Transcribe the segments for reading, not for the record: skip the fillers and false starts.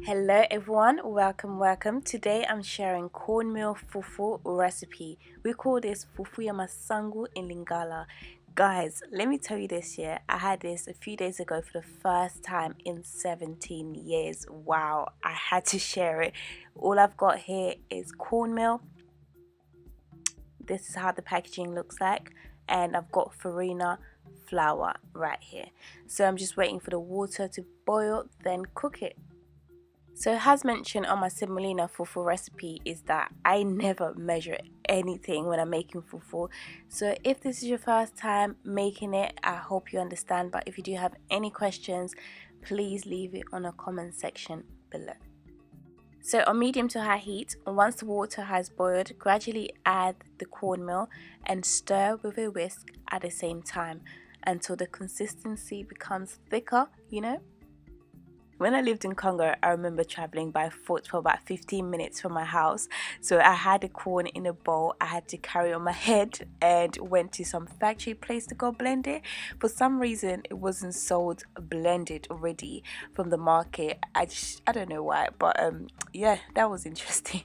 Hello everyone, welcome. Today I'm sharing cornmeal fufu recipe. We call this fufu ya masangu in Lingala. Guys, let me tell you this here. I had this a few days ago for the first time in 17 years. Wow, I had to share it. All I've got here is cornmeal. This is how the packaging looks like, and I've got farina flour right here. So I'm just waiting for the water to boil, then cook it. So as mentioned on my semolina fufu recipe is that I never measure anything when I'm making fufu. So if this is your first time making it, I hope you understand. But if you do have any questions, please leave it on a comment section below. So on medium to high heat, once the water has boiled, gradually add the cornmeal and stir with a whisk at the same time until the consistency becomes thicker, When I lived in Congo, I remember traveling by foot for about 15 minutes from my house. So I had the corn in a bowl I had to carry on my head and went to some factory place to go blend it. For some reason, it wasn't sold blended already from the market. I don't know why, but yeah, that was interesting.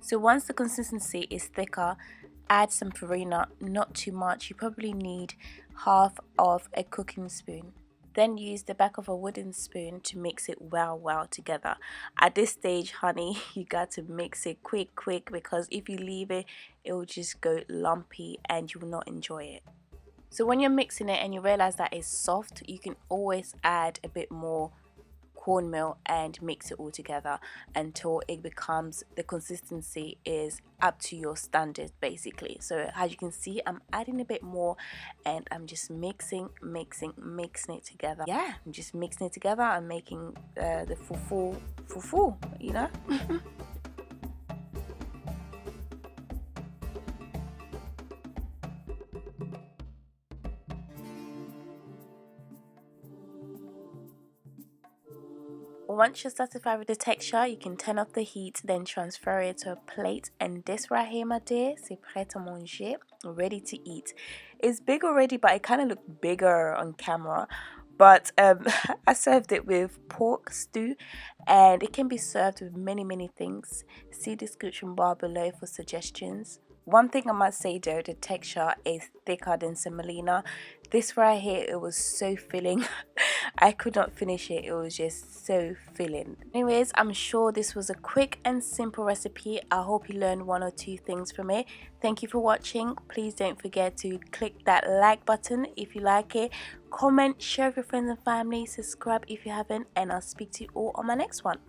So once the consistency is thicker, add some farina, not too much. You probably need half of a cooking spoon. Then use the back of a wooden spoon to mix it well together. At this stage, honey, you got to mix it quick because if you leave it, it will just go lumpy and you will not enjoy it. So when you're mixing it and you realize that it's soft, you can always add a bit more cornmeal and mix it all together until it becomes, the consistency is up to your standards basically. So as you can see, I'm adding a bit more and I'm just mixing it together. Yeah, I'm just mixing it together. I'm making the fufu, Once you're satisfied with the texture, you can turn off the heat, then transfer it to a plate. And this right here, my dear, c'est prêt à manger, ready to eat. It's big already, but it kind of looked bigger on camera. But I served it with pork stew, and it can be served with many things. See description bar below for suggestions. One thing I must say though, the texture is thicker than semolina. This right here, it was so filling. I could not finish it. It was just so filling. Anyways, I'm sure this was a quick and simple recipe. I hope you learned one or two things from it. Thank you for watching. Please don't forget to click that like button if you like it. Comment, share with your friends and family, subscribe if you haven't, and I'll speak to you all on my next one.